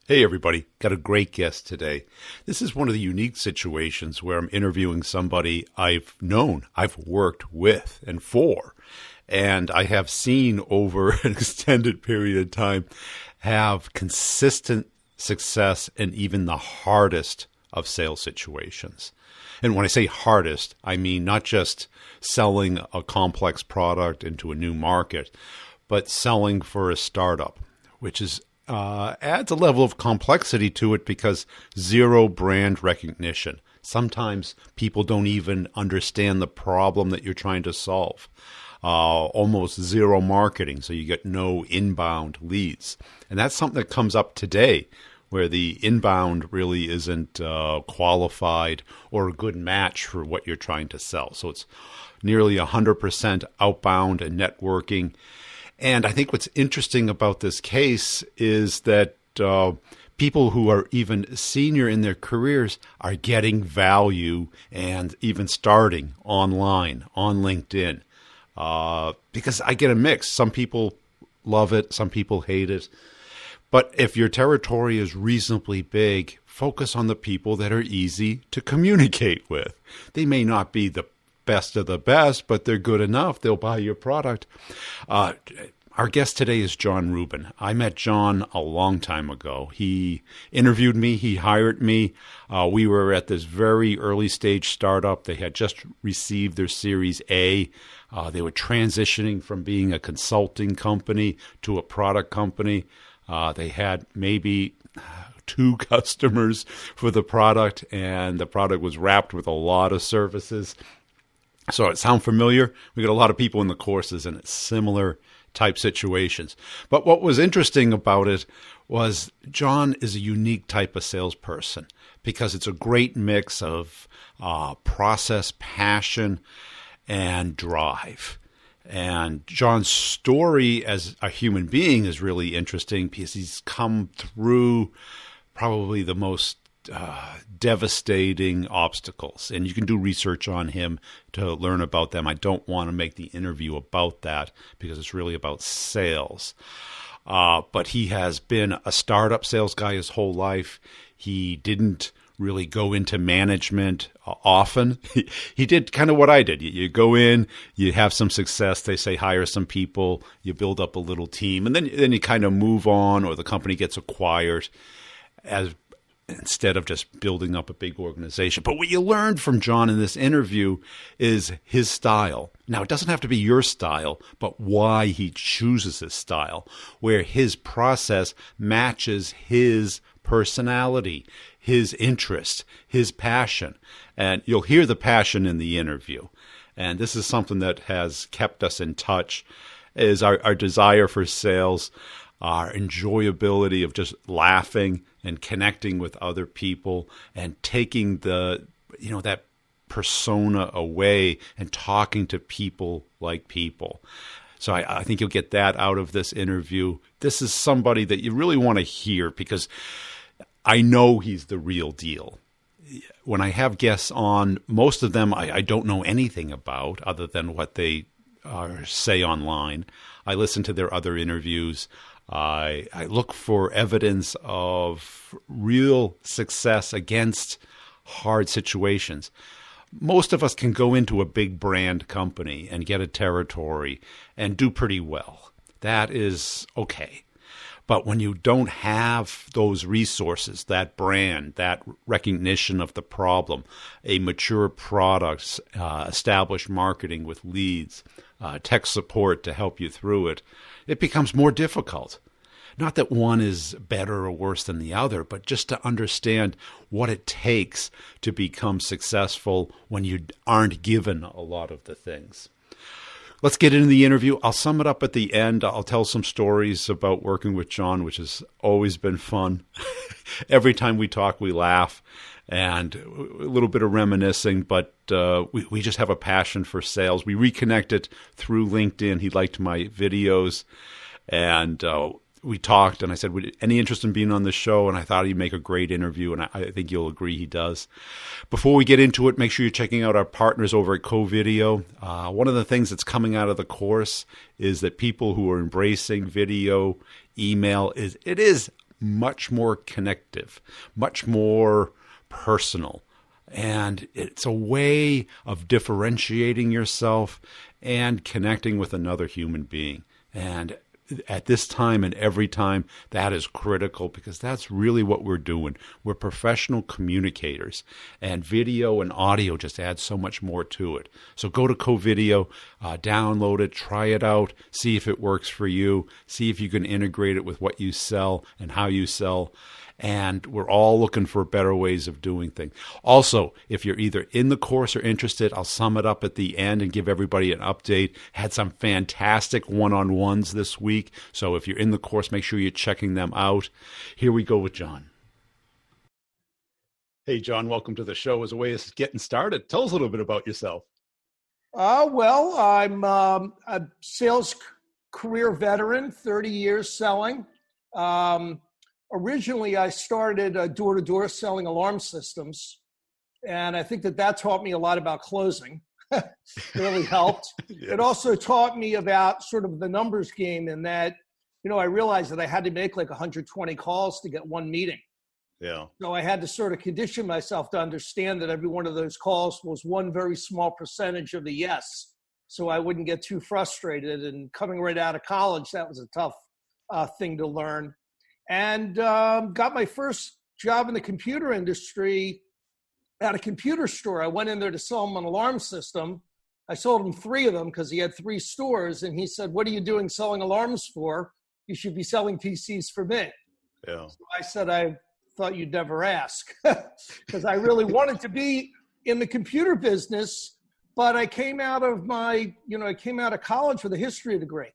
Hey everybody, got a great guest today. This is one of the unique situations where I'm interviewing somebody I've known, I've worked with and for, and I have seen over an extended period of time have consistent success in even the hardest of sales situations. And when I say hardest, I mean not just selling a complex product into a new market, but selling for a startup, which is adds a level of complexity to it because zero brand recognition. Sometimes people don't even understand the problem that you're trying to solve. Almost zero marketing, so you get no inbound leads. And that's something that comes up today where the inbound really isn't qualified or a good match for what you're trying to sell. So it's nearly 100% outbound and networking. And I think what's interesting about this case is that people who are even senior in their careers are getting value and even starting online, on LinkedIn. Because I get a mix. Some people love it, some people hate it. But if your territory is reasonably big, focus on the people that are easy to communicate with. They may not be the best of the best, but they're good enough. They'll buy your product. Our guest today is John Rubin. I met John a long time ago. He interviewed me. He hired me. We were at this very early stage startup. They had just received their Series A. They were transitioning from being a consulting company to a product company. They had maybe 2 customers for the product, and the product was wrapped with a lot of services. So it sound familiar? We got a lot of people in the courses in similar type situations. But what was interesting about it was John is a unique type of salesperson because it's a great mix of process, passion, and drive. And John's story as a human being is really interesting because he's come through probably the most devastating obstacles. And you can do research on him to learn about them. I don't want to make the interview about that because it's really about sales. But he has been a startup sales guy his whole life. He didn't really go into management often. He did kind of what I did. You go in, you have some success. They say hire some people. You build up a little team. And then you kind of move on or the company gets acquired instead of just building up a big organization. But what you learned from John in this interview is his style. Now, it doesn't have to be your style, but why he chooses his style, where his process matches his personality, his interest, his passion. And you'll hear the passion in the interview. And this is something that has kept us in touch, is our desire for sales, our enjoyability of just laughing and connecting with other people and taking that persona away and talking to people like people. So I think you'll get that out of this interview. This is somebody that you really want to hear because I know he's the real deal. When I have guests on, most of them I don't know anything about other than what they say online. I listen to their other interviews. I look for evidence of real success against hard situations. Most of us can go into a big brand company and get a territory and do pretty well. That is okay. But when you don't have those resources, that brand, that recognition of the problem, a mature product, established marketing with leads, tech support to help you through it, it becomes more difficult. Not that one is better or worse than the other, but just to understand what it takes to become successful when you aren't given a lot of the things. Let's get into the interview. I'll sum it up at the end. I'll tell some stories about working with John, which has always been fun. Every time we talk, we laugh and a little bit of reminiscing, but we just have a passion for sales. We reconnected through LinkedIn. He liked my videos, and we talked, and I said, any interest in being on this show? And I thought he'd make a great interview, and I think you'll agree he does. Before we get into it, make sure you're checking out our partners over at Co-Video. One of the things that's coming out of the course is that people who are embracing video, email, it is much more connective, much more personal. And it's a way of differentiating yourself and connecting with another human being. And at this time and every time, that is critical, because that's really what we're doing. We're professional communicators, and video and audio just add so much more to it. So go to Covideo, download it, try it out, see if it works for you, see if you can integrate it with what you sell and how you sell. And we're all looking for better ways of doing things. Also, if you're either in the course or interested, I'll sum it up at the end and give everybody an update. Had some fantastic one-on-ones this week. So if you're in the course, make sure you're checking them out. Here we go with John. Hey, John, welcome to the show. As a way of getting started, tell us a little bit about yourself. Well, I'm a sales career veteran, 30 years selling. Originally, I started door-to-door selling alarm systems, and I think that taught me a lot about closing. Really helped. Yes. It also taught me about sort of the numbers game, in that, I realized that I had to make like 120 calls to get one meeting. Yeah. So I had to sort of condition myself to understand that every one of those calls was one very small percentage of the yes, so I wouldn't get too frustrated. And coming right out of college, that was a tough thing to learn. And got my first job in the computer industry at a computer store. I went in there to sell him an alarm system. I sold him 3 of them because he had 3 stores. And he said, "What are you doing selling alarms for? You should be selling PCs for me." Yeah. So I said, "I thought you'd never ask," because I really wanted to be in the computer business. But I came out of college with a history degree,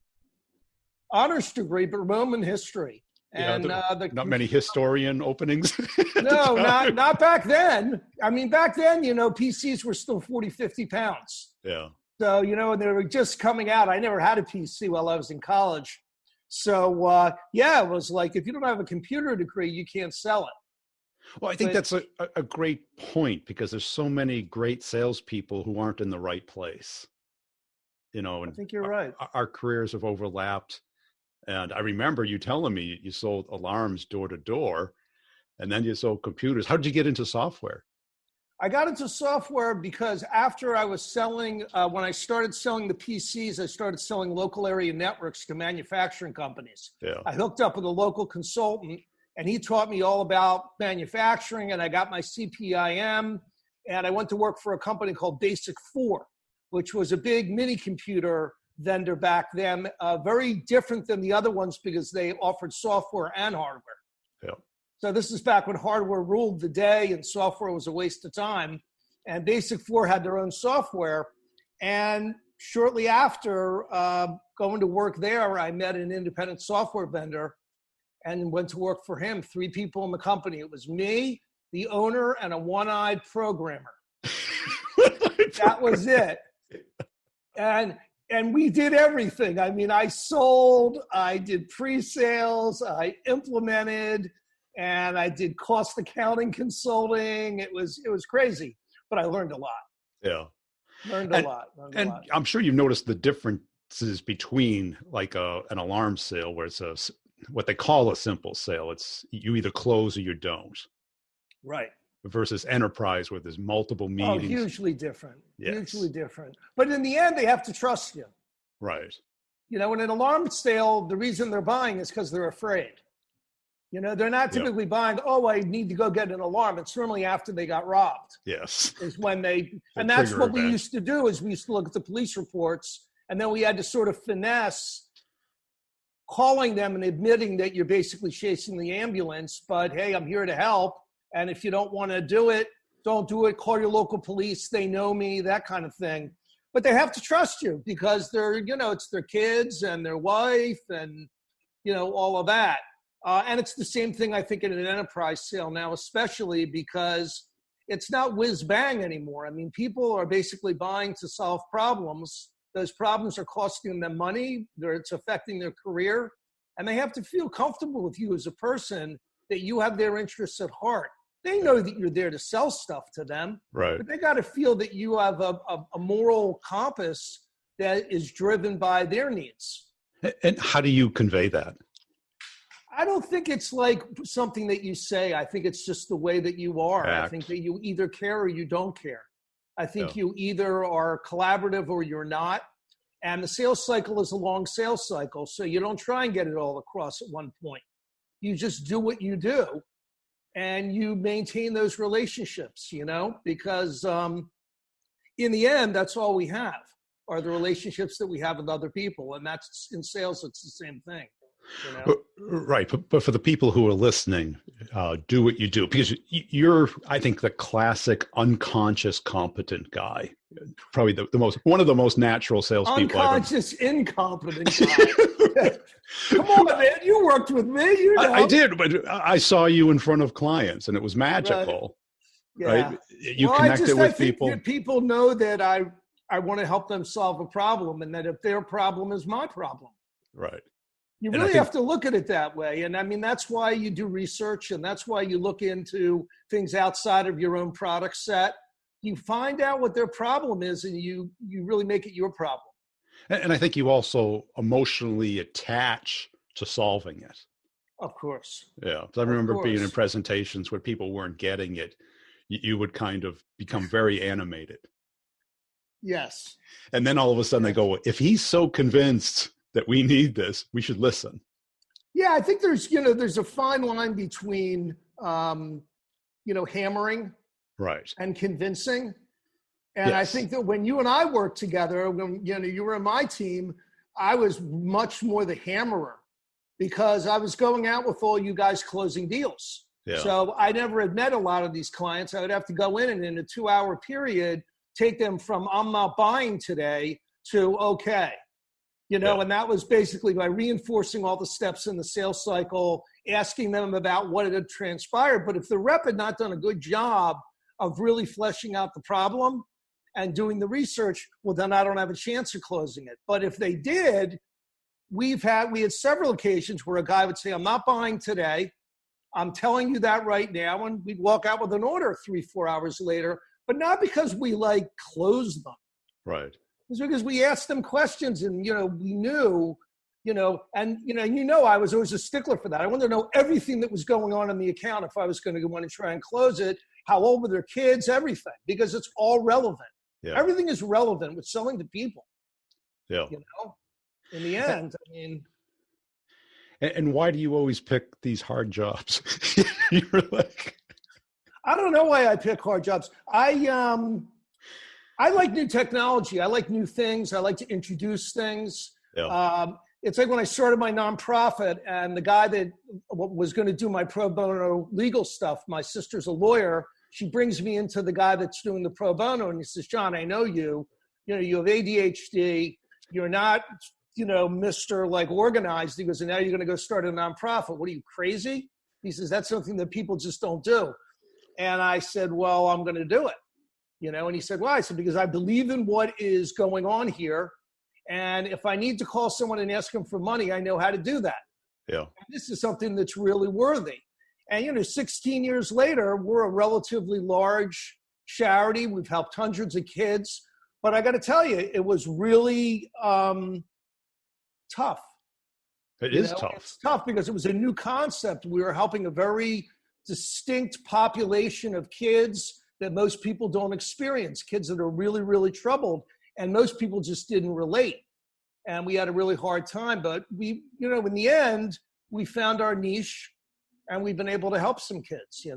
honors degree, but Roman history. And not many historian openings. No, not back then. I mean, back then, PCs were still 40, 50 pounds. Yeah. So, and they were just coming out. I never had a PC while I was in college. So, it was like, if you don't have a computer degree, you can't sell it. Well, I think that's a great point, because there's so many great salespeople who aren't in the right place. And I think you're right. Our careers have overlapped. And I remember you telling me you sold alarms door to door, and then you sold computers. How did you get into software? I got into software because after I was selling, when I started selling the PCs, I started selling local area networks to manufacturing companies. Yeah. I hooked up with a local consultant, and he taught me all about manufacturing, and I got my CPIM, and I went to work for a company called Basic 4, which was a big mini computer vendor back then, very different than the other ones because they offered software and hardware. Yeah. So this is back when hardware ruled the day and software was a waste of time. And Basic 4 had their own software. And shortly after going to work there, I met an independent software vendor and went to work for him. 3 people in the company. It was me, the owner, and a one-eyed programmer. That was it. And we did everything. I mean, I sold, I did pre-sales, I implemented, and I did cost accounting consulting. It was crazy, but I learned a lot. Yeah. Learned a lot. I'm sure you've noticed the differences between like an alarm sale, where it's what they call a simple sale. It's you either close or you don't. Right. Versus enterprise, where there's multiple meetings. Oh, hugely different. Yes. Hugely different. But in the end, they have to trust you. Right. In an alarm sale, the reason they're buying is because they're afraid. They're not typically buying, "Oh, I need to go get an alarm." It's normally after they got robbed. Yes. Is when and that's what we used to do, is we used to look at the police reports, and then we had to sort of finesse calling them and admitting that you're basically chasing the ambulance, but hey, I'm here to help. And if you don't want to do it, don't do it. Call your local police. They know me, that kind of thing. But they have to trust you because they're, it's their kids and their wife and, all of that. And it's the same thing, I think, in an enterprise sale now, especially because it's not whiz bang anymore. I mean, people are basically buying to solve problems. Those problems are costing them money. It's affecting their career. And they have to feel comfortable with you as a person, that you have their interests at heart. They know that you're there to sell stuff to them, right? But they got to feel that you have a moral compass that is driven by their needs. And how do you convey that? I don't think it's like something that you say. I think it's just the way that you are. I think that you either care or you don't care. I think you either are collaborative or you're not. And the sales cycle is a long sales cycle. So you don't try and get it all across at one point. You just do what you do and you maintain those relationships, because in the end, that's all we have are the relationships that we have with other people. And that's in sales, it's the same thing. Right. But for the people who are listening, do what you do, because you're, I think, the classic unconscious competent guy, probably one of the most natural salespeople. Unconscious incompetent guy. Come on, man. You worked with me. I did, but I saw you in front of clients and it was magical. Right? Yeah. Right? You connected with people. People know that I want to help them solve a problem and that if their problem is my problem. Right. You really have to look at it that way. And I mean, that's why you do research and that's why you look into things outside of your own product set. You find out what their problem is and you really make it your problem. And I think you also emotionally attach to solving it. Of course. Yeah. I remember being in presentations where people weren't getting it. You would kind of become very animated. Yes. And then all of a sudden they go, if he's so convinced that we need this, we should listen. Yeah, I think there's a fine line between, hammering and convincing. And I think that when you and I worked together, when you were in my team, I was much more the hammerer because I was going out with all you guys closing deals. Yeah. So I never had met a lot of these clients. I would have to go in and in a 2-hour period, take them from I'm not buying today to okay. And that was basically by reinforcing all the steps in the sales cycle, asking them about what had transpired. But if the rep had not done a good job of really fleshing out the problem and doing the research, well, then I don't have a chance of closing it. But if they did, we had several occasions where a guy would say, I'm not buying today. I'm telling you that right now. And we'd walk out with an order 3-4 hours later, but not because we closed them. Right. It's because we asked them questions and, we knew, I was always a stickler for that. I wanted to know everything that was going on in the account if I was going to go in and try and close it, how old were their kids, everything, because it's all relevant. Yeah. Everything is relevant with selling to people. Yeah. In the end, I mean. And why do you always pick these hard jobs? You're like. I don't know why I pick hard jobs. I like new technology. I like new things. I like to introduce things. Yeah. It's like when I started my nonprofit and the guy that was going to do my pro bono legal stuff, my sister's a lawyer. She brings me into the guy that's doing the pro bono and he says, John, I know you. You have ADHD. You're not, Mr. Organized. He goes, and now you're going to go start a nonprofit. What are you, crazy? He says, that's something that people just don't do. And I said, well, I'm going to do it. And he said, why? I said, because I believe in what is going on here. And if I need to call someone and ask them for money, I know how to do that. Yeah. And this is something that's really worthy. And, 16 years later, we're a relatively large charity. We've helped hundreds of kids. But I got to tell you, it was really tough. It is tough. It's tough because it was a new concept. We were helping a very distinct population of kids that most people don't experience, kids that are really, really troubled. And most people just didn't relate. And we had a really hard time. But we, in the end, we found our niche and we've been able to help some kids,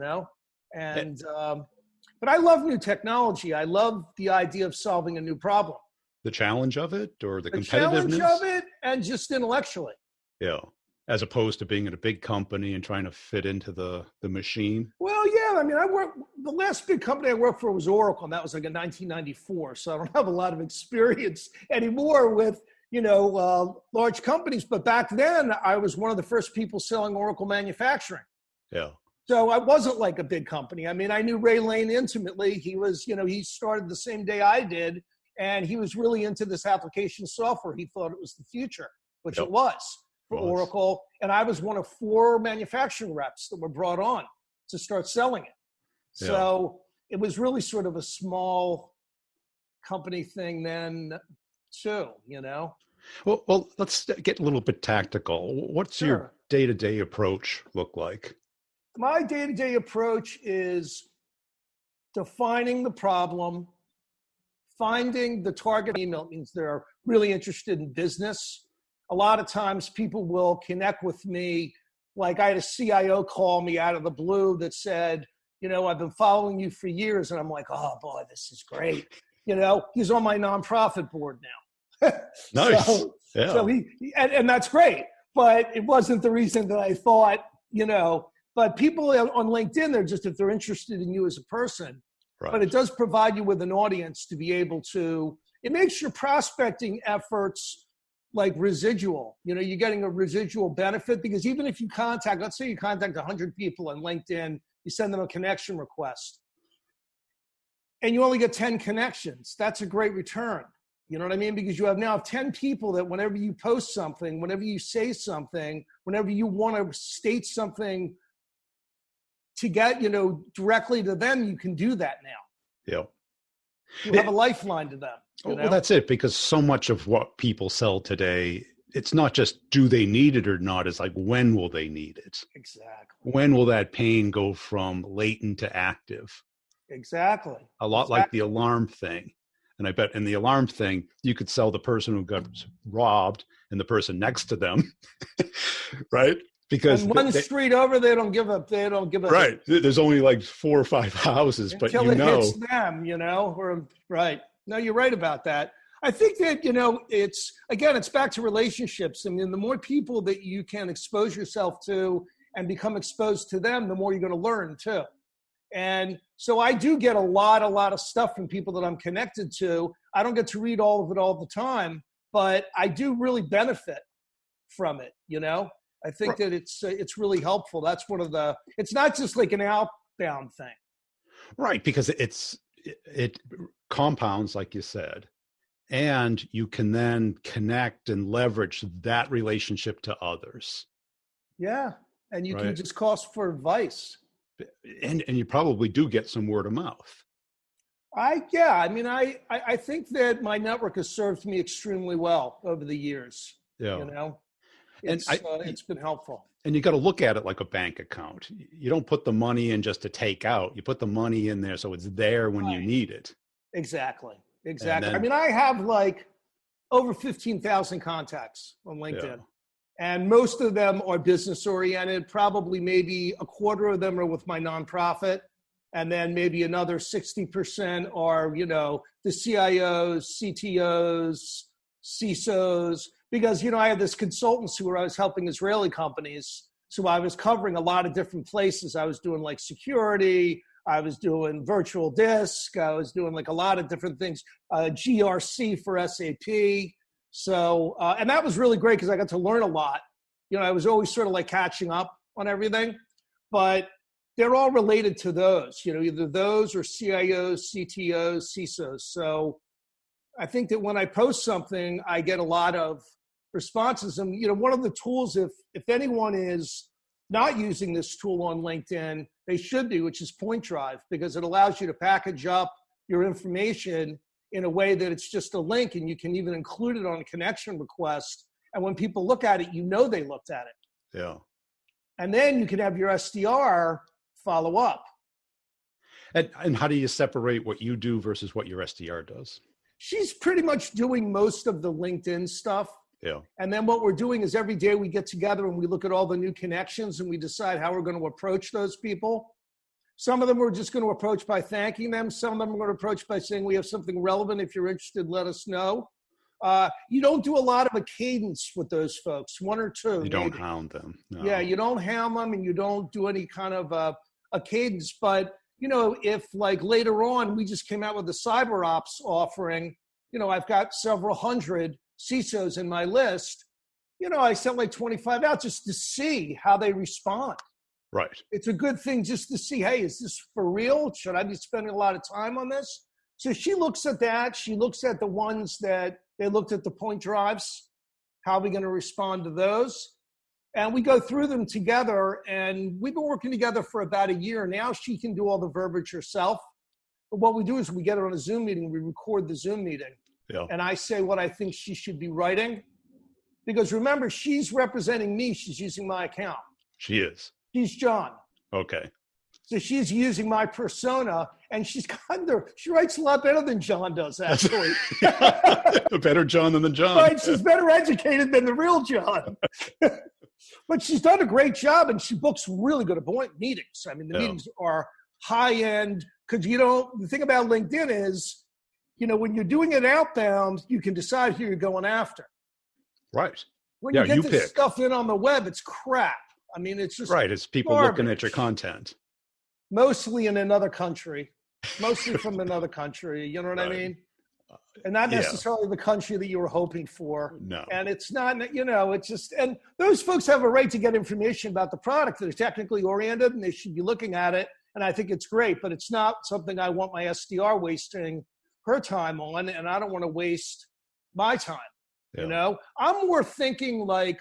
And, but I love new technology. I love the idea of solving a new problem. The challenge of it or the competitiveness? The challenge of it and just intellectually. Yeah. As opposed to being at a big company and trying to fit into the machine? Well, yeah. I mean, the last big company I worked for was Oracle, and that was in 1994. So I don't have a lot of experience anymore with, large companies. But back then, I was one of the first people selling Oracle manufacturing. Yeah. So I wasn't like a big company. I mean, I knew Ray Lane intimately. He was, he started the same day I did, and he was really into this application software. He thought it was the future, which it was. For Oracle, and I was one of 4 manufacturing reps that were brought on to start selling it. Yeah. So it was really sort of a small company thing then too, Well, let's get a little bit tactical. What's your Sure. day-to-day approach look like? My day-to-day approach is defining the problem, finding the target email. It means they're really interested in business. A lot of times people will connect with me. Like I had a CIO call me out of the blue that said, I've been following you for years. And I'm like, oh boy, this is great. He's on my nonprofit board now. Nice. So and that's great. But it wasn't the reason that I thought, but people on LinkedIn, if they're interested in you as a person. Right. But it does provide you with an audience to be able to, it makes your prospecting efforts like residual. You're getting a residual benefit because even if you let's say you contact 100 people on LinkedIn, you send them a connection request and you only get 10 connections. That's a great return. You know what I mean? Because you now have 10 people that whenever you post something, whenever you say something, whenever you want to state something to get, directly to them, you can do that now. Yeah. You have a lifeline to them. Well, that's it, because so much of what people sell today, it's not just do they need it or not, it's like, when will they need it? Exactly. When will that pain go from latent to active? Exactly. A lot like the alarm thing. And I bet in the alarm thing, you could sell the person who got robbed and the person next to them, right? Because one street over, they don't give up. Right. There's only like 4 or 5 houses, but until it hits them, or right. No, you're right about that. I think that, it's back to relationships. I mean, the more people that you can expose yourself to and become exposed to them, the more you're going to learn too. And so I do get a lot of stuff from people that I'm connected to. I don't get to read all of it all the time, but I do really benefit from it. I think that it's really helpful. That's it's not just like an outbound thing. Right. Because it compounds, like you said, and you can then connect and leverage that relationship to others. Yeah. And you can just call for advice. And you probably do get some word of mouth. I think that my network has served me extremely well over the years. Yeah. It's been helpful. And you got to look at it like a bank account. You don't put the money in just to take out. You put the money in there so it's there when you need it. Exactly. I have like over 15,000 contacts on LinkedIn. Yeah. And most of them are business oriented. Probably maybe a quarter of them are with my nonprofit. And then maybe another 60% are, the CIOs, CTOs, CISOs. Because, I had this consultancy where I was helping Israeli companies. So I was covering a lot of different places. I was doing like security. I was doing virtual disk. I was doing like a lot of different things. GRC for SAP. So, and that was really great because I got to learn a lot. I was always sort of like catching up on everything. But they're all related to those, either those or CIOs, CTOs, CISOs. So I think that when I post something, I get a lot of responses. And, one of the tools, if anyone is not using this tool on LinkedIn, they should be, which is Point Drive, because it allows you to package up your information in a way that it's just a link, and you can even include it on a connection request. And when people look at it, they looked at it. Yeah. And then you can have your SDR follow up. And how do you separate what you do versus what your SDR does? She's pretty much doing most of the LinkedIn stuff. Yeah. And then what we're doing is every day we get together and we look at all the new connections and we decide how we're going to approach those people. Some of them we're just going to approach by thanking them. Some of them we're going to approach by saying we have something relevant. If you're interested, let us know. You don't do a lot of a cadence with those folks, one or two. You don't hound them. No. Yeah, you don't hound them and you don't do any kind of a cadence. But, if like later on we just came out with the cyber ops offering, I've got several hundred CISOs in my list, I sent like 25 out just to see how they respond. Right. It's a good thing just to see, hey, is this for real? Should I be spending a lot of time on this? So she looks at that. She looks at the ones that they looked at the point drives. How are we going to respond to those? And we go through them together, and we've been working together for about a year. Now she can do all the verbiage herself. But what we do is we get her on a Zoom meeting. We record the Zoom meeting. Yeah. and I say what I think she should be writing. Because remember, she's representing me. She's using my account. She is. She's John. Okay. So she's using my persona, and she writes a lot better than John does, actually. A better John than the John. Right, she's better educated than the real John. But she's done a great job, and she books really good appointment meetings. I mean, the meetings are high-end, because, the thing about LinkedIn is, when you're doing it outbound, you can decide who you're going after. Right. When you get this stuff in on the web, it's crap. I mean, it's just right. It's people looking at your content. Mostly in another country, mostly from another country. You know what I mean? And not necessarily the country that you were hoping for. No. And it's not, it's just, and those folks have a right to get information about the product that is technically oriented, and they should be looking at it. And I think it's great, but it's not something I want my SDR wasting her time on, and I don't want to waste my time. Yeah. I'm more thinking like,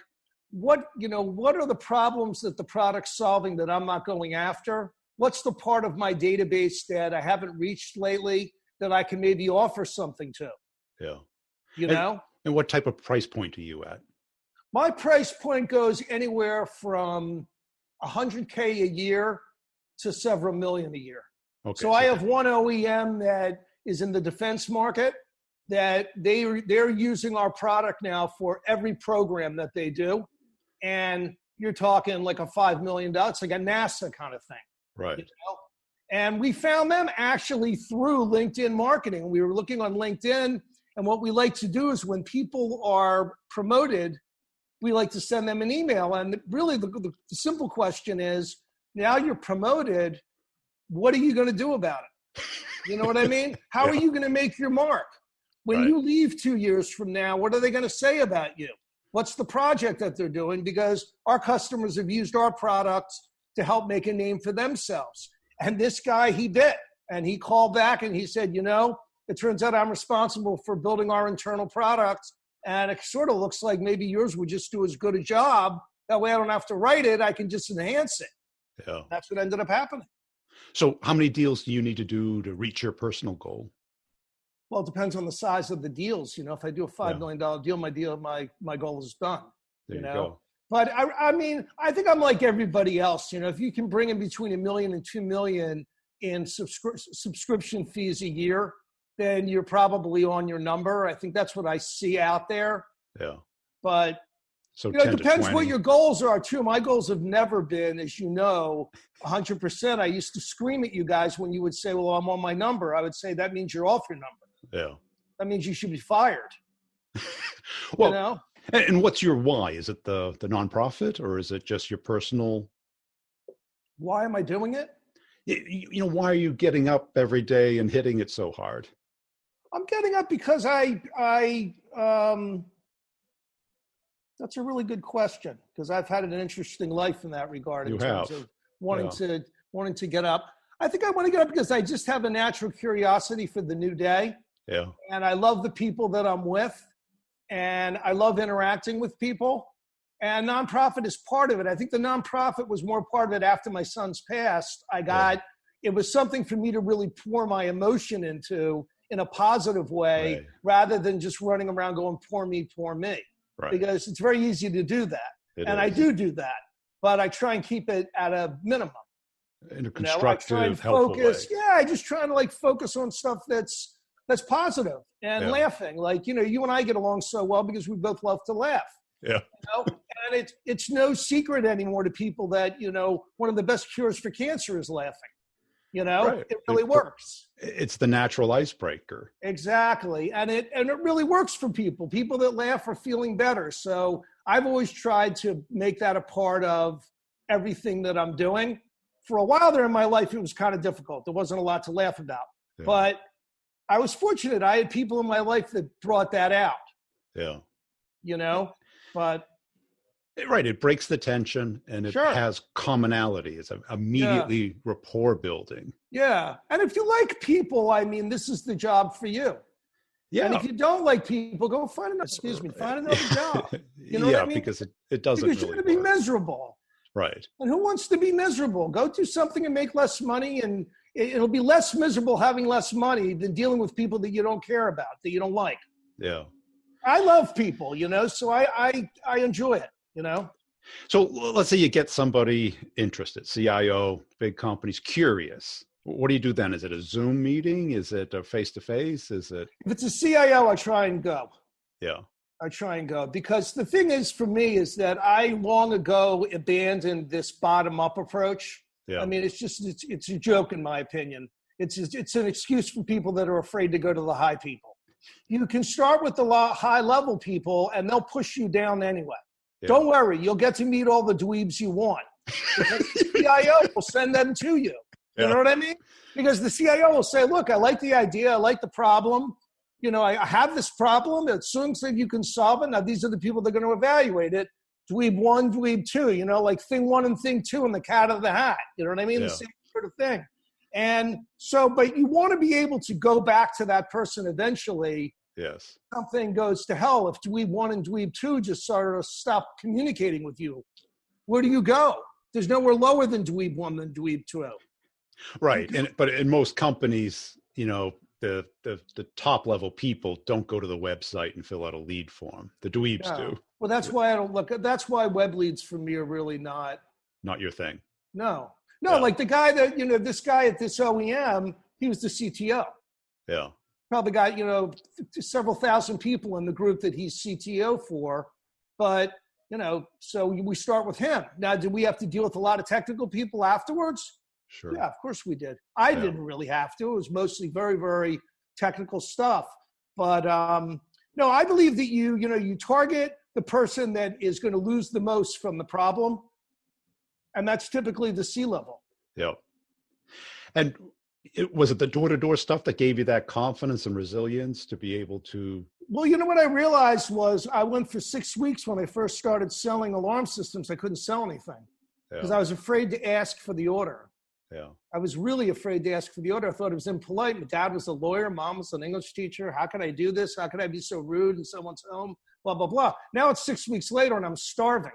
what are the problems that the product's solving that I'm not going after? What's the part of my database that I haven't reached lately that I can maybe offer something to? Yeah. And what type of price point are you at? My price point goes anywhere from $100K a year to several million a year. Okay, so I have one OEM that is in the defense market that they're using our product now for every program that they do. And you're talking like a $5 million, it's like a NASA kind of thing. Right. And we found them actually through LinkedIn marketing. We were looking on LinkedIn, and what we like to do is when people are promoted, we like to send them an email. And really the simple question is, now you're promoted, what are you going to do about it? You know what I mean? How are you going to make your mark? When you leave 2 years from now, what are they going to say about you? What's the project that they're doing? Because our customers have used our products to help make a name for themselves. And this guy, he did. And he called back and he said, it turns out I'm responsible for building our internal products. And it sort of looks like maybe yours would just do as good a job. That way I don't have to write it. I can just enhance it. Yeah. That's what ended up happening. So how many deals do you need to do to reach your personal goal? Well, it depends on the size of the deals. If I do a $5 million deal, my goal is done. There you go. But I mean, I think I'm like everybody else. If you can bring in between $1 million and $2 million in subscription fees a year, then you're probably on your number. I think that's what I see out there. Yeah. But so it depends what your goals are too. My goals have never been, as you know, 100%. I used to scream at you guys when you would say, well, I'm on my number. I would say that means you're off your number. Yeah. That means you should be fired. Well, and what's your why? Is it the nonprofit, or is it just your personal? Why am I doing it? Why are you getting up every day and hitting it so hard? I'm getting up because that's a really good question, because I've had an interesting life in that regard in terms of wanting to get up. I think I want to get up because I just have a natural curiosity for the new day. Yeah. And I love the people that I'm with, and I love interacting with people, and nonprofit is part of it. I think the nonprofit was more part of it after my son's passed. It was something for me to really pour my emotion into in a positive way, rather than just running around going, poor me, poor me. Right. Because it's very easy to do that. I do that, but I try and keep it at a minimum. In a constructive, helpful way. Yeah, I just try to focus on stuff that's positive and laughing. You and I get along so well because we both love to laugh. Yeah. And it's no secret anymore to people that, one of the best cures for cancer is laughing. It really works. It's the natural icebreaker. Exactly. And it really works for people. People that laugh are feeling better. So I've always tried to make that a part of everything that I'm doing. For a while there in my life, it was kind of difficult. There wasn't a lot to laugh about. Yeah. But I was fortunate. I had people in my life that brought that out. Yeah. But. Right. It breaks the tension, and it has commonality. It's immediately rapport building. Yeah. And if you like people, this is the job for you. Yeah. And if you don't like people, go find another job. You know what I mean? Because it doesn't because you're going to be miserable. Right. And who wants to be miserable? Go do something and make less money, and it'll be less miserable having less money than dealing with people that you don't care about, that you don't like. Yeah. I love people, so I enjoy it, So let's say you get somebody interested, CIO, big companies, curious. What do you do then? Is it a Zoom meeting? Is it a face-to-face? Is it? If it's a CIO, I try and go. Yeah. I try and go because the thing is for me is that I long ago abandoned this bottom-up approach. Yeah. I mean, it's a joke in my opinion. It's an excuse for people that are afraid to go to the high people. You can start with the high level people and they'll push you down anyway. Yeah. Don't worry, you'll get to meet all the dweebs you want. Because the CIO will send them to you. You know what I mean? Because the CIO will say, look, I like the idea, I like the problem. I have this problem. As soon as you can solve it, now these are the people that are going to evaluate it. Dweeb 1, dweeb 2, like thing 1 and thing 2 and the cat out of the hat. You know what I mean? Yeah. The same sort of thing. And so, but you want to be able to go back to that person eventually. Yes. Something goes to hell. If dweeb 1 and dweeb 2 just sort of stop communicating with you, where do you go? There's nowhere lower than dweeb 1 than dweeb 2. Right. But in most companies, the top level people don't go to the website and fill out a lead form. The dweebs do. Well, that's why I don't look. That's why web leads for me are really not your thing. No, like the guy that, this guy at this OEM, he was the CTO. Yeah. Probably got, several thousand people in the group that he's CTO for. But, so we start with him. Now, did we have to deal with a lot of technical people afterwards? Sure. Yeah, of course we did. I didn't really have to. It was mostly very, very technical stuff. But no, I believe that you target the person that is going to lose the most from the problem. And that's typically the C-level. Yeah. And was it the door-to-door stuff that gave you that confidence and resilience to be able to? Well, what I realized was I went for 6 weeks when I first started selling alarm systems. I couldn't sell anything because I was afraid to ask for the order. Yeah. I was really afraid to ask for the order. I thought it was impolite. My dad was a lawyer. Mom was an English teacher. How could I do this? How could I be so rude in someone's home? Blah, blah, blah. Now it's 6 weeks later and I'm starving.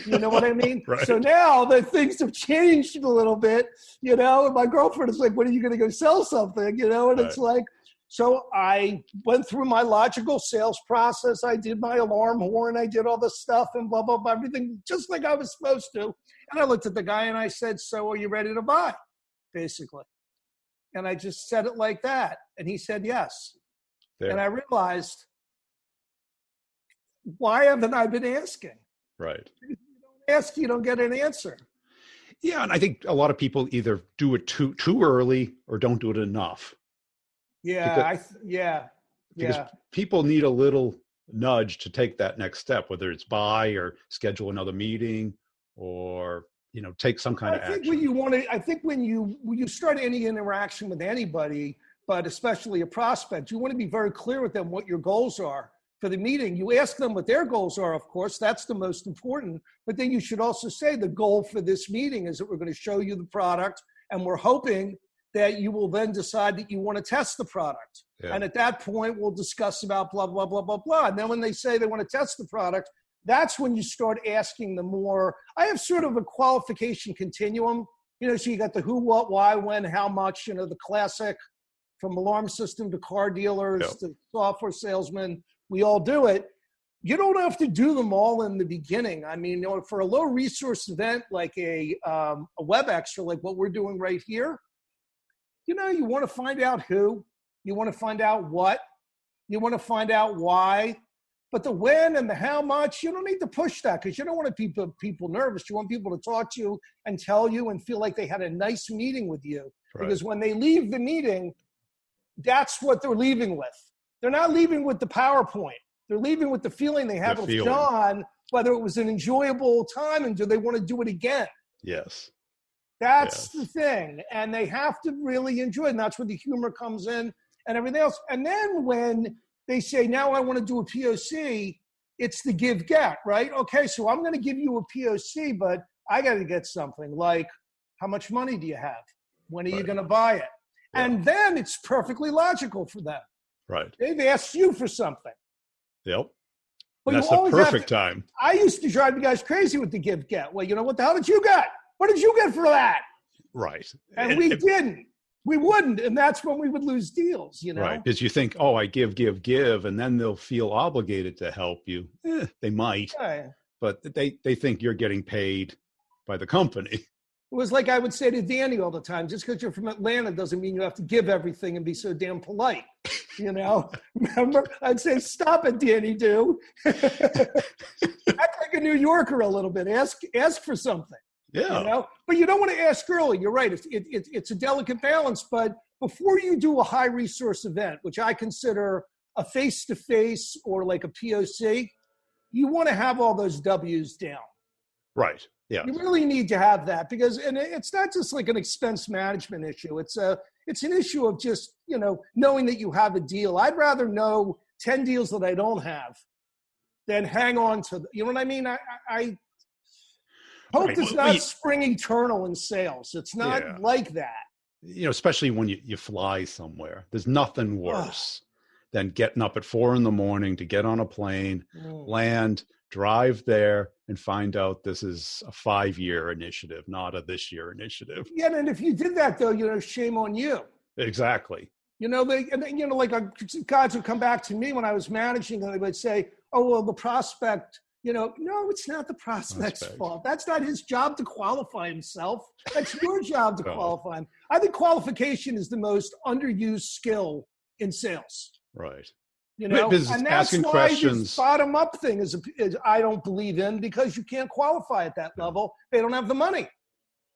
You know what I mean? Right. So now the things have changed a little bit, and my girlfriend is like, when are you going to go sell something? And it's like, so I went through my logical sales process. I did my alarm horn. I did all the stuff and blah, blah, blah, everything just like I was supposed to. And I looked at the guy and I said, so are you ready to buy? Basically. And I just said it like that. And he said, yes. There. And I realized, why haven't I been asking? Right. If you don't ask, you don't get an answer. Yeah. And I think a lot of people either do it too early or don't do it enough. Yeah. Because people need a little nudge to take that next step, whether it's buy or schedule another meeting or, take some kind of action. I think when you start any interaction with anybody, but especially a prospect, you want to be very clear with them what your goals are for the meeting. You ask them what their goals are, of course, that's the most important, but then you should also say the goal for this meeting is that we're going to show you the product and we're hoping that you will then decide that you want to test the product. Yeah. And at that point, we'll discuss about blah, blah, blah, blah, blah. And then when they say they want to test the product, that's when you start asking them more. I have sort of a qualification continuum, so you got the who, what, why, when, how much, the classic from alarm system to car dealers to software salesmen, we all do it. You don't have to do them all in the beginning. I mean, for a low resource event like a WebEx or like what we're doing right here, you want to find out who, you want to find out what, you want to find out why, but the when and the how much, you don't need to push that because you don't want to people nervous. You want people to talk to you and tell you and feel like they had a nice meeting with you. Right. Because when they leave the meeting, that's what they're leaving with. They're not leaving with the PowerPoint. They're leaving with the feeling they had with John, whether it was an enjoyable time and do they want to do it again. Yes. That's the thing. And they have to really enjoy it. And that's where the humor comes in and everything else. And then when they say, now I want to do a POC, it's the give-get, right? Okay, so I'm going to give you a POC, but I got to get something like, how much money do you have? When are you going to buy it? Yeah. And then it's perfectly logical for them. Right. They've asked you for something. Yep. But that's the perfect time. I used to drive you guys crazy with the give-get. Well, what the hell did you get? What did you get for that? Right. And we didn't. We wouldn't, and that's when we would lose deals, you know? Right, because you think, oh, I give, and then they'll feel obligated to help you. They might, Right. but they think you're getting paid by the company. It was like I would say to Danny all the time, just because you're from Atlanta doesn't mean you have to give everything and be so damn polite, you know? Remember? I'd say, stop it, Danny, do. Act like a New Yorker a little bit. Ask for something. Yeah. You know? But you don't want to ask early. You're right. It's a delicate balance. But before you do a high resource event, which I consider a face-to-face or like a POC, you want to have all those W's down. Right. Yeah. You really need to have that because, and it's not just like an expense management issue. It's an issue of just, you know, knowing that you have a deal. I'd rather know 10 deals that I don't have than hang on to, you know what I mean? I hope right. It's not spring eternal in sales. It's not like that. You know, especially when you fly somewhere. There's nothing worse than getting up at 4 a.m. to get on a plane, land, drive there, and find out this is a 5-year initiative, not a this year initiative. Yeah, and if you did that, though, you know, shame on you. Exactly. You know, like guys would come back to me when I was managing, and they would say, "Oh, well, the prospect." You know, no, it's not the prospect's fault. That's not his job to qualify himself. That's your job to qualify him. I think qualification is the most underused skill in sales. Right. You know, and that's asking why questions. This bottom-up thing is I don't believe in, because you can't qualify at that level. They don't have the money.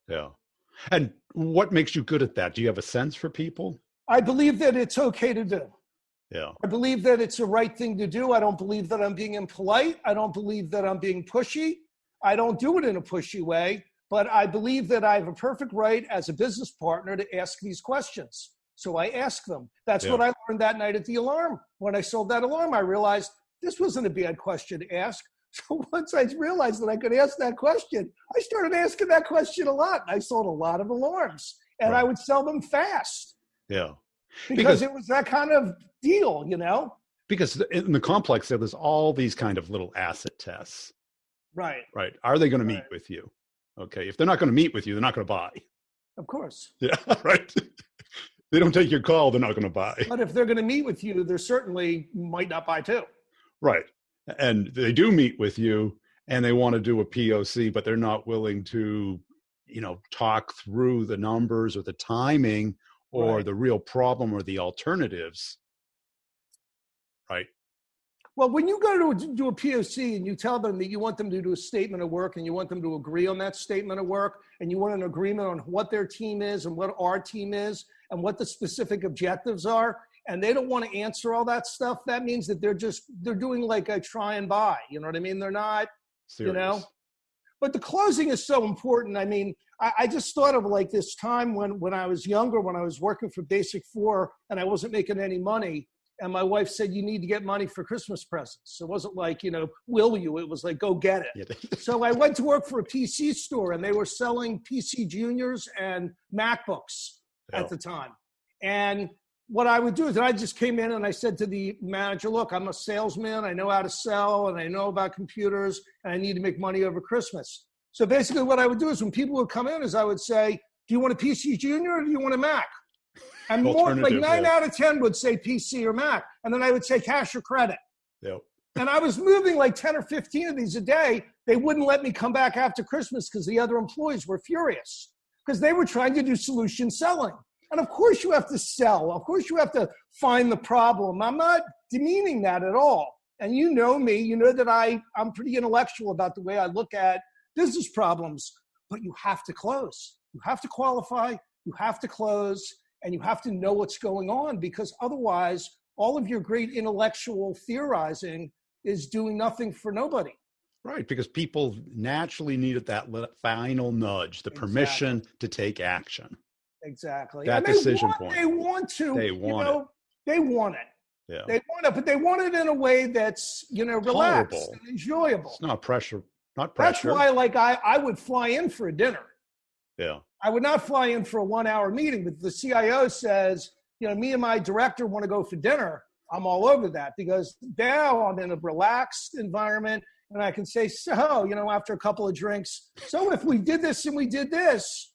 Yeah. And what makes you good at that? Do you have a sense for people? I believe that it's okay to do. Yeah. I believe that it's the right thing to do. I don't believe that I'm being impolite. I don't believe that I'm being pushy. I don't do it in a pushy way, but I believe that I have a perfect right as a business partner to ask these questions. So I ask them. That's what I learned that night at the alarm. When I sold that alarm, I realized this wasn't a bad question to ask. So once I realized that I could ask that question, I started asking that question a lot. I sold a lot of alarms, and I would sell them fast. Yeah. Because it was that kind of deal, you know? Because in the complex, there's all these kind of little asset tests. Right. Right. Are they going to meet with you? Okay. If they're not going to meet with you, they're not going to buy. Of course. Yeah. Right. They don't take your call, they're not going to buy. But if they're going to meet with you, they certainly might not buy too. Right. And they do meet with you and they want to do a POC, but they're not willing to, you know, talk through the numbers or the timing or the real problem or the alternatives. Right. Well, when you go to do a POC and you tell them that you want them to do a statement of work and you want them to agree on that statement of work and you want an agreement on what their team is and what our team is and what the specific objectives are, and they don't want to answer all that stuff, that means that they're doing like a try and buy. You know what I mean? They're not, serious. You know, but the closing is so important. I mean, I just thought of like this time when I was younger, when I was working for Basic 4 and I wasn't making any money. And my wife said, you need to get money for Christmas presents. So it wasn't like, you know, will you? It was like, go get it. So I went to work for a PC store and they were selling PC Juniors and MacBooks at the time. And what I would do is I just came in and I said to the manager, look, I'm a salesman. I know how to sell and I know about computers and I need to make money over Christmas. So basically what I would do is when people would come in is I would say, do you want a PC Junior or do you want a Mac? And more like 9 out of 10 would say PC or Mac. And then I would say cash or credit. Yep. And I was moving like 10 or 15 of these a day. They wouldn't let me come back after Christmas because the other employees were furious because they were trying to do solution selling. And of course you have to sell. Of course you have to find the problem. I'm not demeaning that at all. And you know me, you know that I'm pretty intellectual about the way I look at business problems, but you have to close. You have to qualify, you have to close, and you have to know what's going on because otherwise all of your great intellectual theorizing is doing nothing for nobody. Right, because people naturally needed that final nudge, the permission to take action. Exactly. That decision point. They want to. They want it. They want it. Yeah. They want it, but they want it in a way that's, you know, relaxed tolerable and enjoyable. It's not pressure. Not pressure. That's why, like, I would fly in for a dinner. Yeah. I would not fly in for a 1-hour meeting, but the CIO says, you know, me and my director want to go for dinner. I'm all over that because now I'm in a relaxed environment and I can say, so, you know, after a couple of drinks, so if we did this and we did this,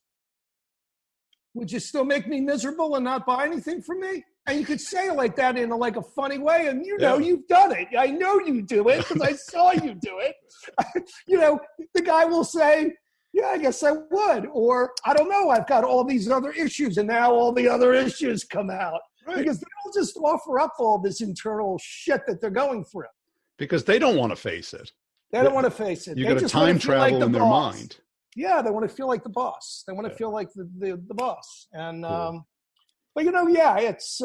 would you still make me miserable and not buy anything from me? And you could say it like that in a funny way. And you've done it. I know you do it because I saw you do it. The guy will say, yeah, I guess I would. Or, I don't know, I've got all these other issues, and now all the other issues come out. Right. Because they don't just offer up all this internal shit that they're going through. Because they don't want to face it. They don't want to face it. You got to time travel in their mind. Yeah, they want to feel like the boss. They want to feel like the boss. And, cool. But, it's,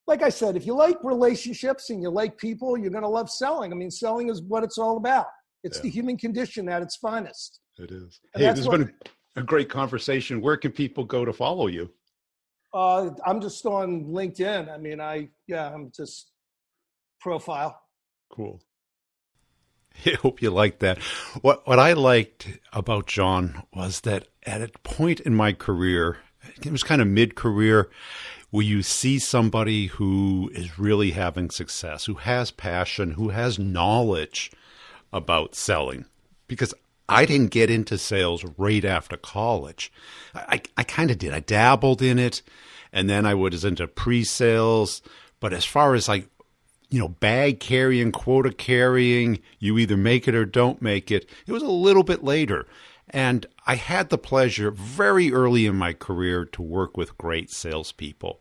like I said, if you like relationships and you like people, you're going to love selling. I mean, selling is what it's all about. It's the human condition at its finest. It is. Hey, this has been a great conversation. Where can people go to follow you? I'm just on LinkedIn. I mean, I'm just profile. Cool. I hope you liked that. What I liked about John was that at a point in my career, it was kind of mid-career, where you see somebody who is really having success, who has passion, who has knowledge about selling. Because I didn't get into sales right after college. I kind of did. I dabbled in it, and then I was into pre-sales. But as far as bag carrying, quota carrying, you either make it or don't make it, it was a little bit later. And I had the pleasure very early in my career to work with great salespeople,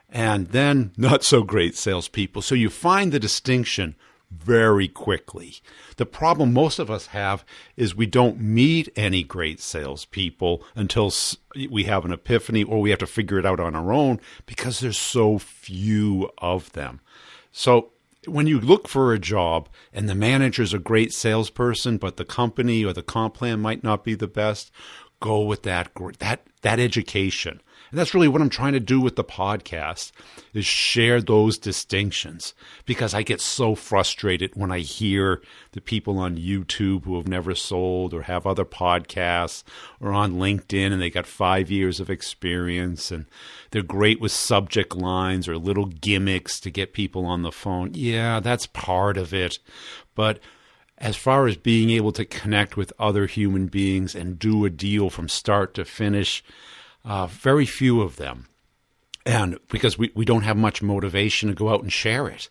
and then not so great salespeople. So you find the distinction very quickly. The problem most of us have is we don't meet any great salespeople until we have an epiphany, or we have to figure it out on our own because there's so few of them. So when you look for a job and the manager's a great salesperson, but the company or the comp plan might not be the best, go with that education. And that's really what I'm trying to do with the podcast, is share those distinctions, because I get so frustrated when I hear the people on YouTube who have never sold or have other podcasts, or on LinkedIn and they got 5 years of experience and they're great with subject lines or little gimmicks to get people on the phone. Yeah, that's part of it. But as far as being able to connect with other human beings and do a deal from start to finish, very few of them. And because we don't have much motivation to go out and share it.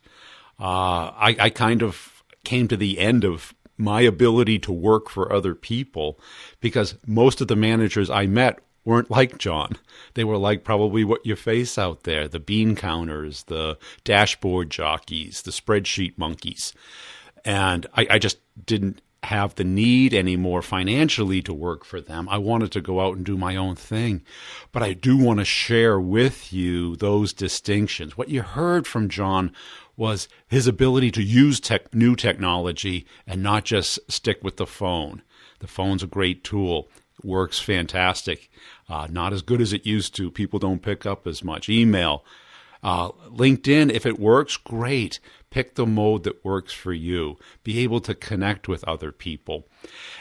I kind of came to the end of my ability to work for other people, because most of the managers I met weren't like John. They were like probably what you face out there, the bean counters, the dashboard jockeys, the spreadsheet monkeys. And I just didn't have the need anymore financially to work for them. I wanted to go out and do my own thing. But I do want to share with you those distinctions. What you heard from John was his ability to use new technology and not just stick with the phone. The phone's a great tool. It works fantastic. Not as good as it used to. People don't pick up as much. Email. LinkedIn, if it works, great. Pick the mode that works for you. Be able to connect with other people.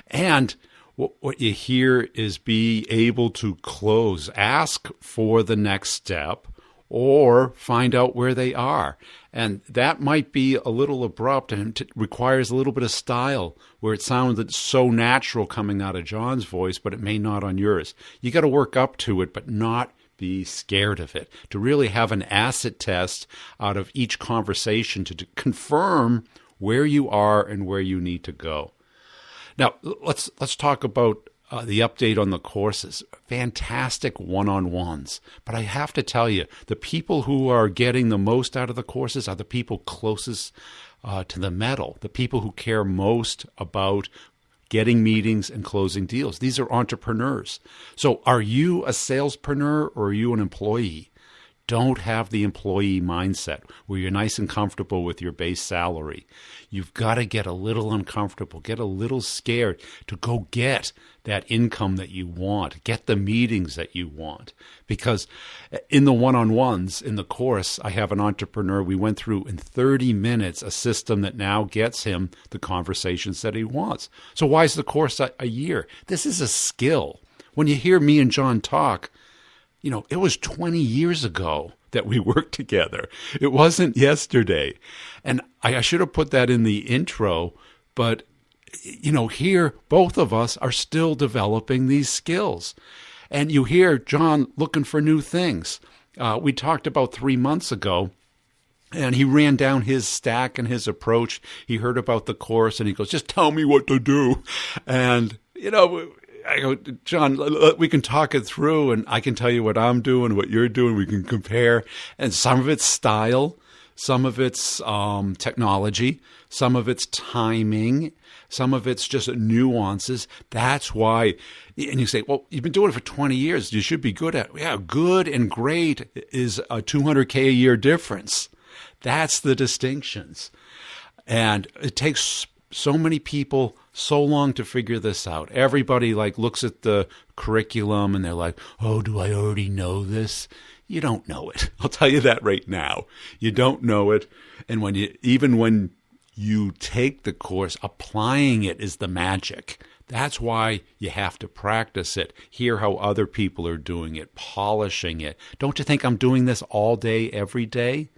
And what you hear is be able to close. Ask for the next step, or find out where they are. And that might be a little abrupt, and it requires a little bit of style, where it sounds so natural coming out of John's voice, but it may not on yours. You got to work up to it, but not be scared of it, to really have an acid test out of each conversation to confirm where you are and where you need to go. Now, let's talk about the update on the courses. Fantastic one-on-ones. But I have to tell you, the people who are getting the most out of the courses are the people closest to the metal, the people who care most about getting meetings and closing deals. These are entrepreneurs. So are you a salespreneur or are you an employee? Don't have the employee mindset where you're nice and comfortable with your base salary. You've got to get a little uncomfortable, get a little scared to go get that income that you want, get the meetings that you want. Because in the one-on-ones, in the course, I have an entrepreneur, we went through in 30 minutes a system that now gets him the conversations that he wants. So why is the course a year? This is a skill. When you hear me and John talk, it was 20 years ago that we worked together. It wasn't yesterday. And I should have put that in the intro, but, here, both of us are still developing these skills. And you hear John looking for new things. We talked about 3 months ago, and he ran down his stack and his approach. He heard about the course, and he goes, just tell me what to do. And, I go, John, we can talk it through, and I can tell you what I'm doing, what you're doing. We can compare. And some of it's style, some of it's technology, some of it's timing, some of it's just nuances. That's why, and you say, well, you've been doing it for 20 years. You should be good at it. Yeah, good and great is a $200K a year difference. That's the distinctions. And it takes so many people so long to figure this out. Everybody looks at the curriculum and they're like, oh, do I already know this? You don't know it. I'll tell you that right now. You don't know it. And even when you take the course, applying it is the magic. That's why you have to practice it, hear how other people are doing it, polishing it. Don't you think I'm doing this all day, every day?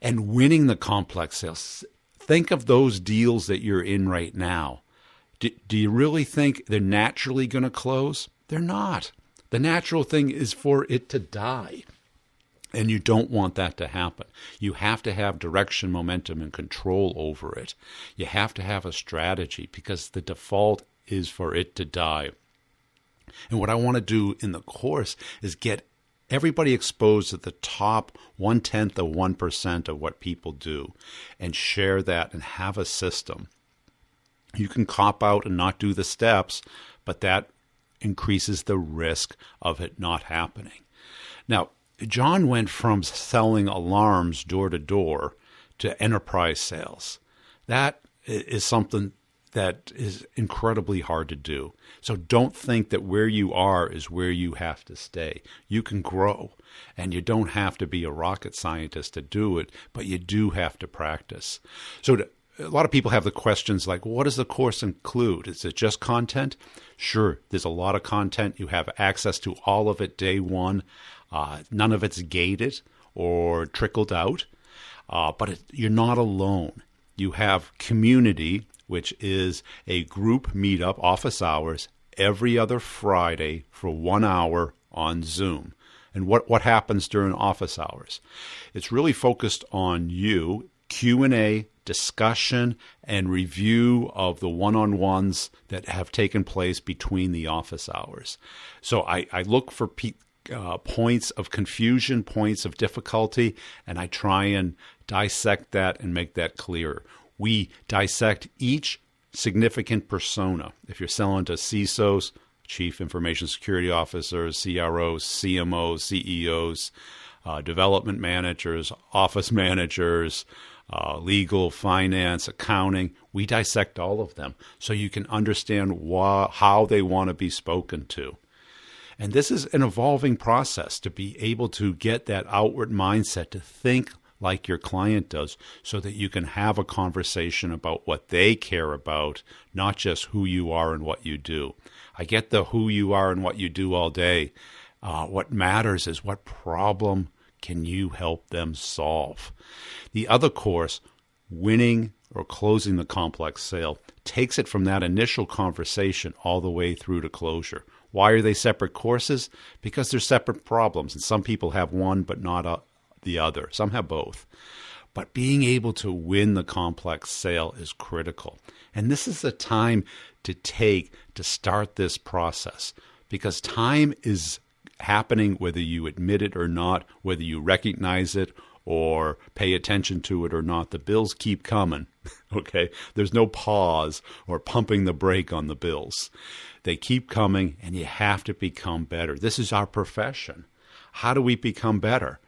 And winning the complex sales. Think of those deals that you're in right now. Do you really think they're naturally going to close? They're not. The natural thing is for it to die. And you don't want that to happen. You have to have direction, momentum, and control over it. You have to have a strategy because the default is for it to die. And what I want to do in the course is get everybody exposed to the top 1/10 of 1% of what people do and share that and have a system. You can cop out and not do the steps, but that increases the risk of it not happening. Now, John went from selling alarms door to door to enterprise sales. That is something that is incredibly hard to do. So don't think that where you are is where you have to stay. You can grow, and you don't have to be a rocket scientist to do it, but you do have to practice. So a lot of people have the questions like, what does the course include? Is it just content? Sure, there's a lot of content. You have access to all of it day one. None of it's gated or trickled out, but you're not alone. You have community, which is a group meetup, office hours, every other Friday for 1 hour on Zoom. And what happens during office hours? It's really focused on you, Q&A, discussion, and review of the one-on-ones that have taken place between the office hours. So I look for points of confusion, points of difficulty, and I try and dissect that and make that clearer. We dissect each significant persona. If you're selling to CISOs, Chief Information Security Officers, CROs, CMOs, CEOs, development managers, office managers, legal, finance, accounting, we dissect all of them so you can understand how they want to be spoken to. And this is an evolving process to be able to get that outward mindset to think like your client does so that you can have a conversation about what they care about, not just who you are and what you do. I get the who you are and what you do all day. What matters is what problem can you help them solve. The other course, winning or closing the complex sale, takes it from that initial conversation all the way through to closure. Why are they separate courses? Because they're separate problems, and some people have one but not the other. Some have both. But being able to win the complex sale is critical. And this is the time to take to start this process, because time is happening whether you admit it or not, whether you recognize it or pay attention to it or not. The bills keep coming, okay? There's no pause or pumping the brake on the bills. They keep coming, and you have to become better. This is our profession. How do we become better?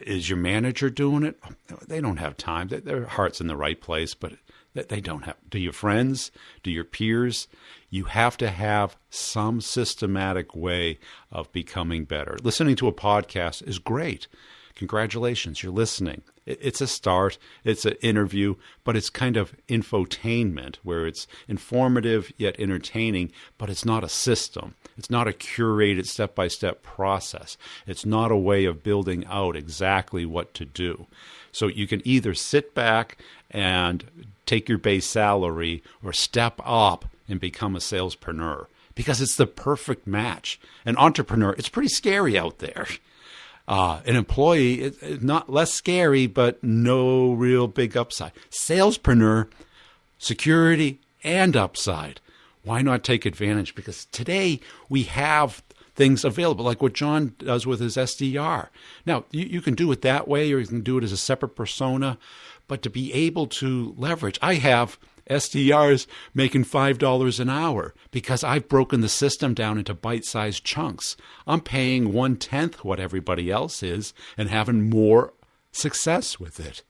Is your manager doing it? They don't have time. Their heart's in the right place, but they don't have. Do your friends? Do your peers? You have to have some systematic way of becoming better. Listening to a podcast is great. Congratulations, you're listening. It's a start. It's an interview, but it's kind of infotainment where it's informative yet entertaining, but it's not a system. It's not a curated step-by-step process. It's not a way of building out exactly what to do. So you can either sit back and take your base salary or step up and become a salespreneur, because it's the perfect match. An entrepreneur, it's pretty scary out there. An employee, it's not less scary, but no real big upside. Salespreneur, security and upside. Why not take advantage? Because today we have things available, like what John does with his SDR. Now, you can do it that way, or you can do it as a separate persona, but to be able to leverage, I have SDRs making $5 an hour because I've broken the system down into bite-sized chunks. I'm paying 1/10 what everybody else is and having more success with it.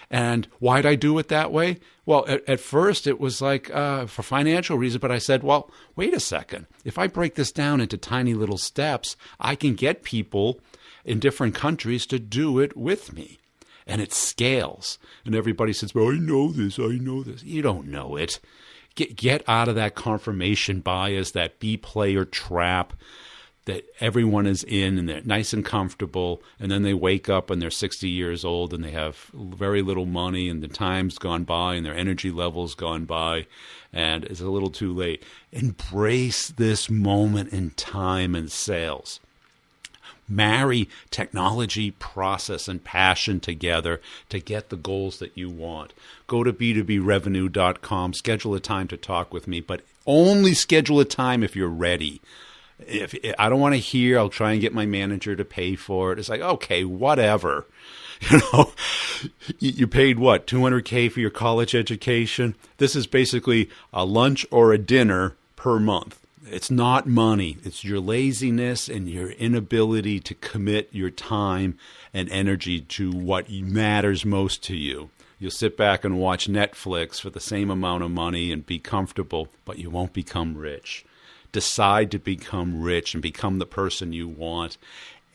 And why'd I do it that way? Well, at first it was like for financial reasons, but I said, well, wait a second. If I break this down into tiny little steps, I can get people in different countries to do it with me. And it scales. And everybody says, well, I know this. You don't know it. Get out of that confirmation bias, that B-player trap that everyone is in, and they're nice and comfortable, and then they wake up and they're 60 years old and they have very little money, and the time's gone by and their energy level's gone by, and it's a little too late. Embrace this moment in time in sales. Marry technology, process, and passion together to get the goals that you want. Go to b2brevenue.com, schedule a time to talk with me, but only schedule a time if you're ready. If I don't want to hear, I'll try and get my manager to pay for it. It's like, okay, whatever. You paid what, $200K for your college education? This is basically a lunch or a dinner per month. It's not money. It's your laziness and your inability to commit your time and energy to what matters most to you. You'll sit back and watch Netflix for the same amount of money and be comfortable, but you won't become rich. Decide to become rich and become the person you want,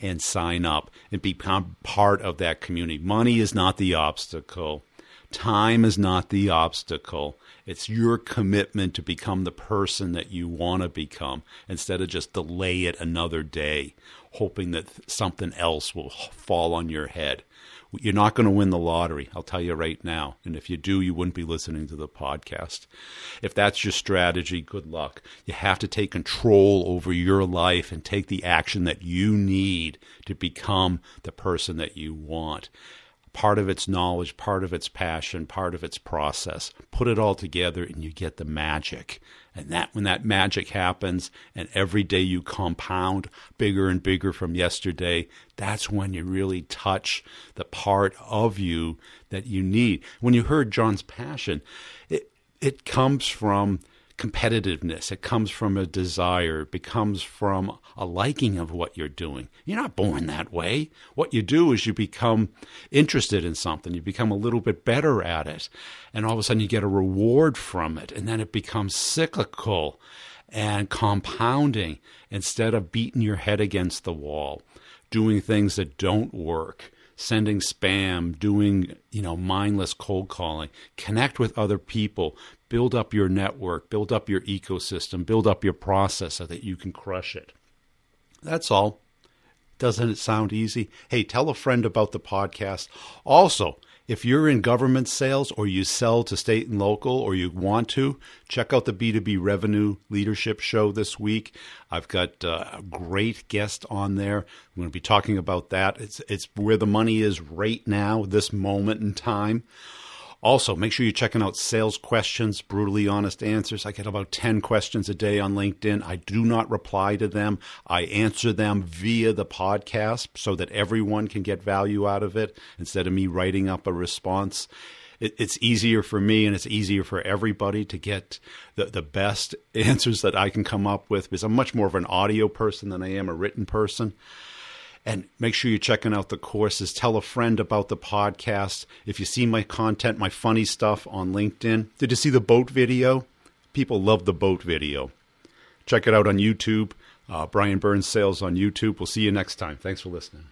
and sign up and become part of that community. Money is not the obstacle. Time is not the obstacle. It's your commitment to become the person that you want to become instead of just delay it another day, hoping that something else will fall on your head. You're not going to win the lottery, I'll tell you right now. And if you do, you wouldn't be listening to the podcast. If that's your strategy, good luck. You have to take control over your life and take the action that you need to become the person that you want. Part of it's knowledge, part of it's passion, part of it's process. Put it all together and you get the magic. And when that magic happens and every day you compound bigger and bigger from yesterday, that's when you really touch the part of you that you need. When you heard John's passion, it comes from competitiveness. It comes from a desire. It comes from a liking of what you're doing. You're not born that way. What you do is you become interested in something. You become a little bit better at it. And all of a sudden you get a reward from it. And then it becomes cyclical and compounding instead of beating your head against the wall, doing things that don't work, sending spam, doing, mindless cold calling. Connect with other people. Build up your network, build up your ecosystem, build up your process so that you can crush it. That's all. Doesn't it sound easy? Hey, tell a friend about the podcast. Also, if you're in government sales or you sell to state and local or you want to, check out the B2B Revenue Leadership Show this week. I've got a great guest on there. I'm going to be talking about that. It's where the money is right now, this moment in time. Also, make sure you're checking out Sales Questions, Brutally Honest Answers. I get about 10 questions a day on LinkedIn. I do not reply to them. I answer them via the podcast so that everyone can get value out of it instead of me writing up a response. It's easier for me and it's easier for everybody to get the best answers that I can come up with because I'm much more of an audio person than I am a written person. And make sure you're checking out the courses. Tell a friend about the podcast. If you see my content, my funny stuff on LinkedIn. Did you see the boat video? People love the boat video. Check it out on YouTube. Brian Burns Sales on YouTube. We'll see you next time. Thanks for listening.